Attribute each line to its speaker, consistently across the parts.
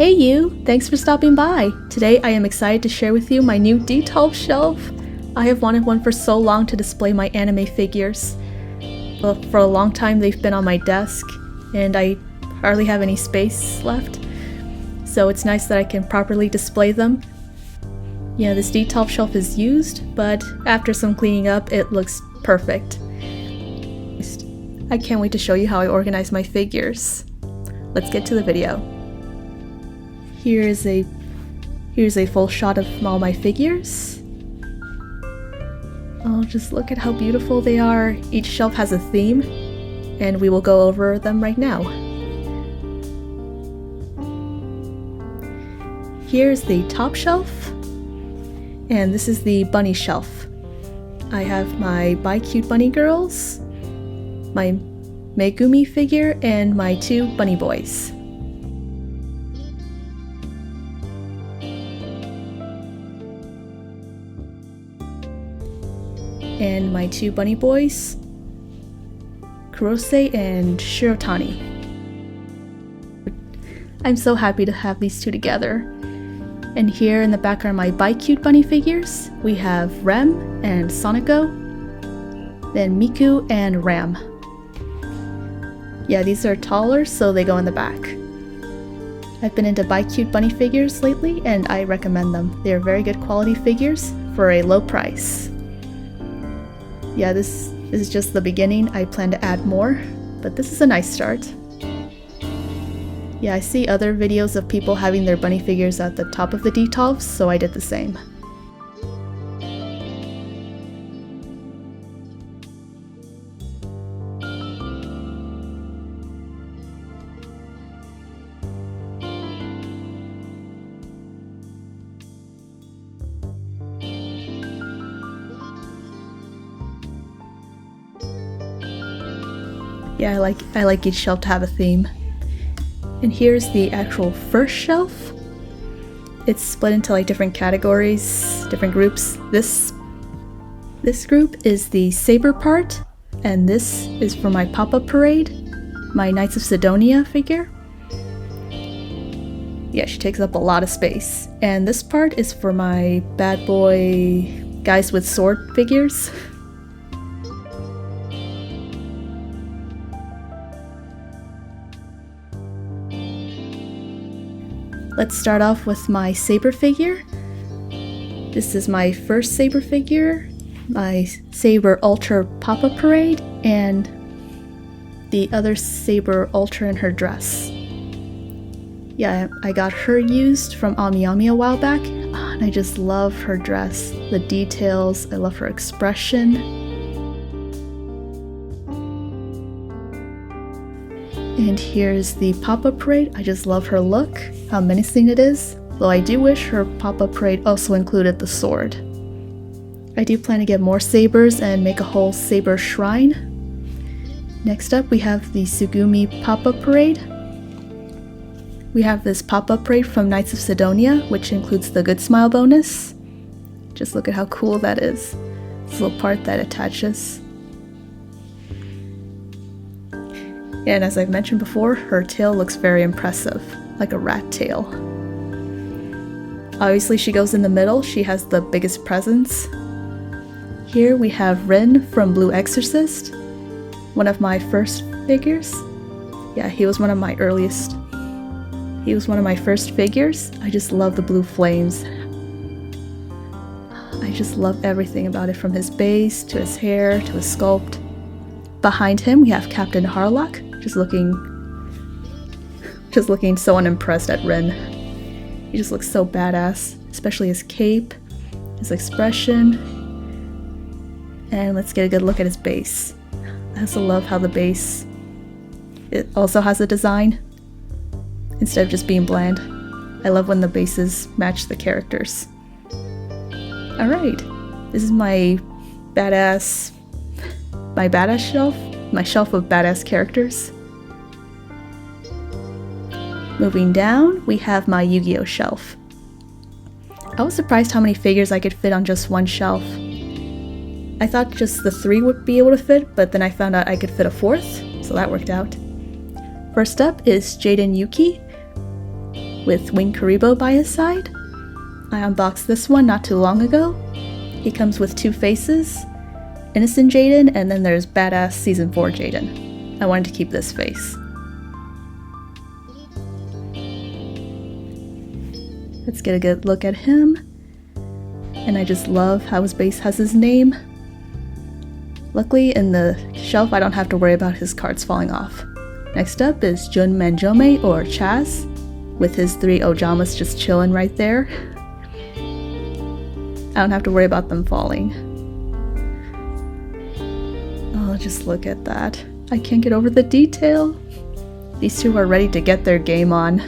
Speaker 1: Hey you! Thanks for stopping by! Today I am excited to share with you my new Detolf Shelf. I have wanted one for so long to display my anime figures. Well, for a long time they've been on my desk and I hardly have any space left. So it's nice that I can properly display them. Yeah, this Detolf Shelf is used, but after some cleaning up it looks perfect. I can't wait to show you how I organize my figures. Let's get to the video. Here's a full shot of all my figures. Oh, just look at how beautiful they are. Each shelf has a theme, and we will go over them right now. Here's the top shelf, and this is the bunny shelf. I have my Cute Bunny girls, my Megumi figure, and my two bunny boys. And my two bunny boys, Kurose and Shirotani. I'm so happy to have these two together. And here in the back are my Cute Bunny figures. We have Rem and Sonoko, then Miku and Ram. Yeah, these are taller, so they go in the back. I've been into Cute Bunny figures lately, and I recommend them. They are very good quality figures for a low price. Yeah, this is just the beginning. I plan to add more, but this is a nice start. Yeah, I see other videos of people having their bunny figures at the top of the Detolfs, so I did the same. Yeah, I like each shelf to have a theme. And here's the actual first shelf. It's split into like different categories, different groups. This group is the Saber part, and this is for my pop-up parade, my Knights of Sidonia figure. Yeah, she takes up a lot of space. And this part is for my bad boy guys with sword figures. Let's start off with my Saber figure. This is my first Saber figure, my Saber Ultra Pop-Up Parade, and the other Saber Ultra in her dress. Yeah, I got her used from Ami a while back, and I just love her dress, the details, I love her expression. And here's the pop-up parade. I just love her look, how menacing it is, though I do wish her pop-up parade also included the sword. I do plan to get more sabers and make a whole saber shrine. Next up we have the Tsugumi pop-up parade. We have this pop-up parade from Knights of Sidonia, which includes the Good Smile bonus. Just look at how cool that is. This little part that attaches. And as I've mentioned before, her tail looks very impressive, like a rat tail. Obviously she goes in the middle, she has the biggest presence. Here we have Rin from Blue Exorcist, one of my first figures. Yeah, he was one of my first figures. I just love the blue flames. I just love everything about it, from his base, to his hair, to his sculpt. Behind him we have Captain Harlock, just looking so unimpressed at Rin. He just looks so badass, especially his cape, his expression. And let's get a good look at his base. I also love how the base, it also has a design instead of just being bland. I love when the bases match the characters. Alright, this is my badass shelf. My shelf of badass characters. Moving down, we have my YuGiOh Shelf. I was surprised how many figures I could fit on just one shelf. I thought just the 3 would be able to fit, but then I found out I could fit a 4th, so that worked out. First up is Jaden Yuki. with Wing Karibo by his side. I unboxed this one not too long ago. He comes with two faces, Innocent Jaden, and then there's Badass Season 4 Jaden. I wanted to keep this face. Let's get a good look at him. And I just love how his base has his name. Luckily in the shelf I don't have to worry about his cards falling off. Next up is Jun Manjome, or Chaz, with his 3 Ojamas just chilling right there. I don't have to worry about them falling. Oh, just look at that. I can't get over the detail. These two are ready to get their game on.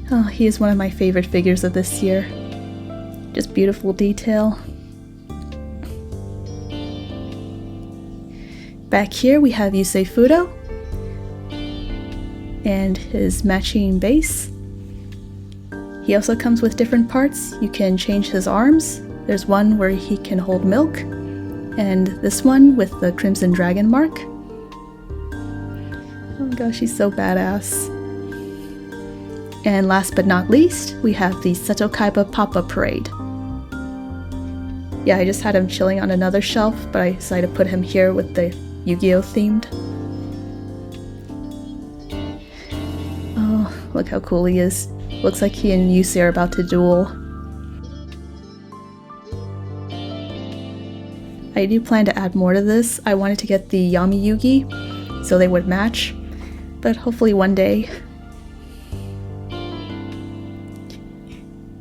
Speaker 1: Oh, he is one of my favorite figures of this year. Just beautiful detail. Back here we have Yusei Fudo and his matching base. He also comes with different parts. You can change his arms. There's one where he can hold milk, and this one with the Crimson Dragon mark. Oh my gosh, he's so badass. And last but not least, we have the Seto Kaiba Papa Parade. Yeah, I just had him chilling on another shelf, but I decided to put him here with the Yu-Gi-Oh themed. Oh, look how cool he is. Looks like he and Yusei are about to duel. I do plan to add more to this. I wanted to get the Yami Yugi so they would match, but hopefully one day.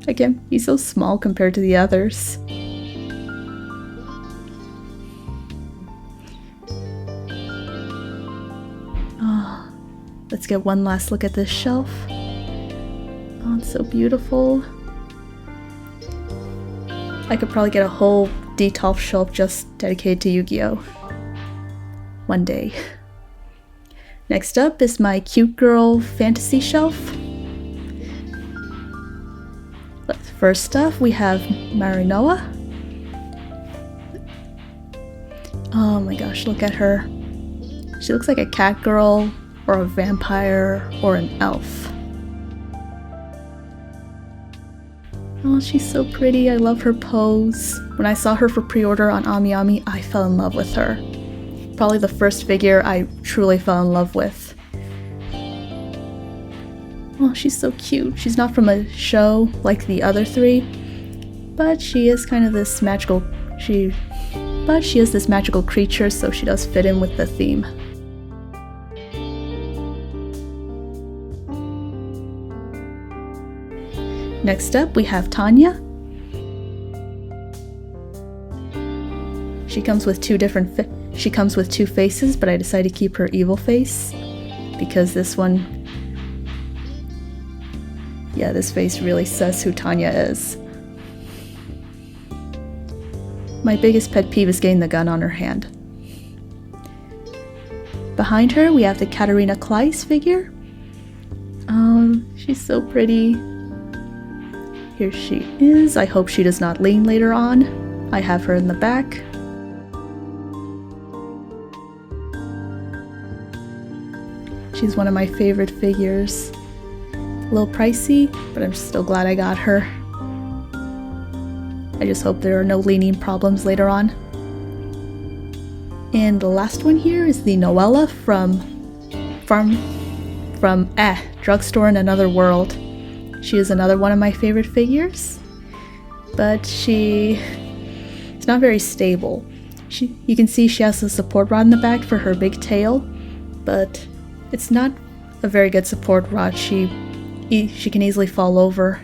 Speaker 1: Again, he's so small compared to the others. Oh, let's get one last look at this shelf. Oh, it's so beautiful. I could probably get a whole Detolf shelf just dedicated to Yu-Gi-Oh! One day. Next up is my Cute Girl Fantasy Shelf. First up, we have Marinoa. Oh my gosh, look at her. She looks like a cat girl, or a vampire, or an elf. Oh, she's so pretty. I love her pose. When I saw her for pre-order on AmiAmi, I fell in love with her. Probably the first figure I truly fell in love with. Oh, she's so cute. She's not from a show like the other three, but she is kind of this magical. She is this magical creature, so she does fit in with the theme. Next up, we have Tanya. She comes with two faces, but I decided to keep her evil face because this one. Yeah, this face really says who Tanya is. My biggest pet peeve is getting the gun on her hand. Behind her, we have the Katarina Kleiss figure. Oh, she's so pretty. Here she is. I hope she does not lean later on. I have her in the back. She's one of my favorite figures. A little pricey, but I'm still glad I got her. I just hope there are no leaning problems later on. And the last one here is the Noella from Drugstore in Another World. She is another one of my favorite figures, but she is not very stable. You can see she has a support rod in the back for her big tail, but it's not a very good support rod. She can easily fall over.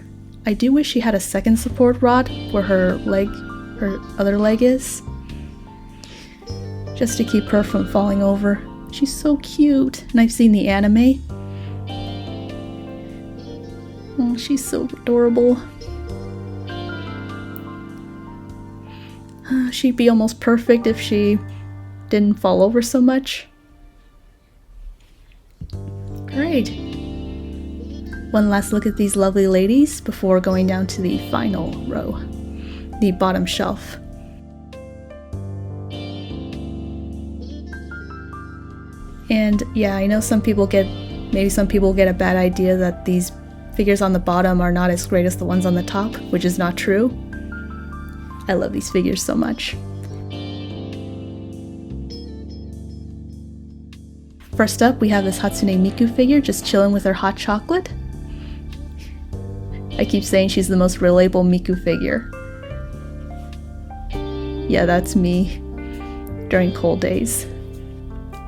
Speaker 1: I do wish she had a second support rod where her other leg is, just to keep her from falling over. She's so cute, and I've seen the anime. Oh, she's so adorable. She'd be almost perfect if she didn't fall over so much. Alright. One last look at these lovely ladies before going down to the final row, the bottom shelf. And yeah, I know maybe some people get a bad idea that these figures on the bottom are not as great as the ones on the top, which is not true. I love these figures so much. First up, we have this Hatsune Miku figure just chilling with her hot chocolate. I keep saying she's the most relatable Miku figure. Yeah, that's me during cold days.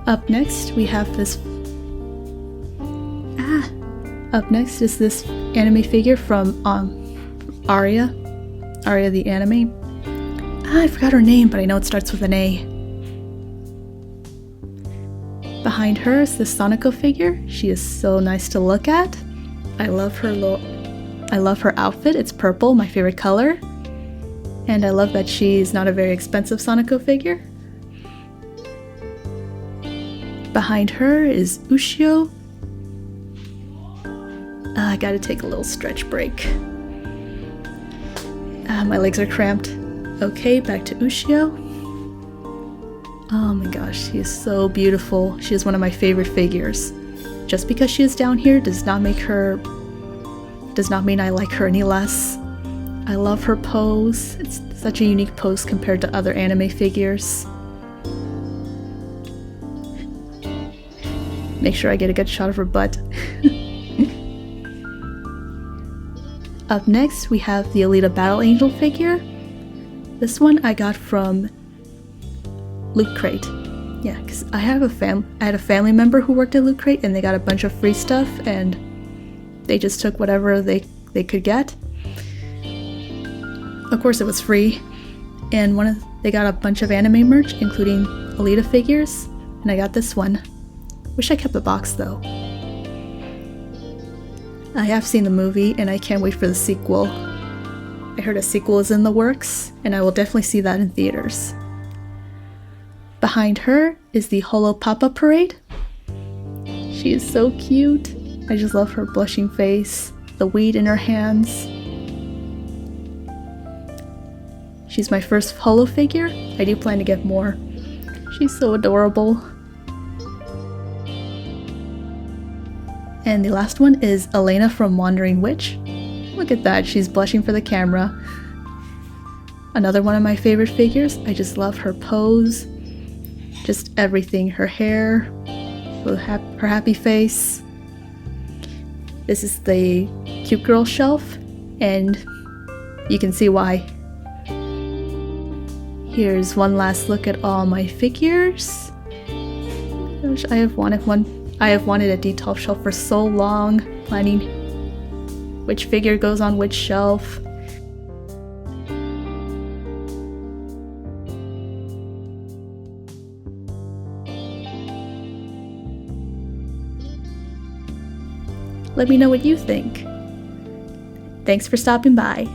Speaker 1: Up next, we have this... Up next is this anime figure from Aria the anime. I forgot her name, but I know it starts with an A. Behind her is this Sonoko figure. She is so nice to look at. I love her outfit. It's purple, my favorite color. And I love that she's not a very expensive Sonoko figure. Behind her is YuGiOh. I gotta take a little stretch break. My legs are cramped. Okay, back to YuGiOh. Oh my gosh, she is so beautiful. She is one of my favorite figures. Just because she is down here does not mean I like her any less. I love her pose. It's such a unique pose compared to other anime figures. Make sure I get a good shot of her butt. Up next, we have the Alita Battle Angel figure. This one I got from Loot Crate. Yeah, because I had a family member who worked at Loot Crate and they got a bunch of free stuff and they just took whatever they could get. Of course it was free. And they got a bunch of anime merch, including Alita figures, and I got this one. Wish I kept the box though. I have seen the movie and I can't wait for the sequel. I heard a sequel is in the works and I will definitely see that in theaters. Behind her is the Holo Papa Parade. She is so cute. I just love her blushing face, the weed in her hands. She's my first holo figure. I do plan to get more. She's so adorable. And the last one is Elena from Wandering Witch. Look at that, she's blushing for the camera. Another one of my favorite figures. I just love her pose. Just everything. Her hair, her happy face. This is the YuGiOh Shelf, and you can see why. Here's one last look at all my figures. Gosh, I have wanted a Detolf Shelf for so long, planning which figure goes on which shelf. Let me know what you think. Thanks for stopping by.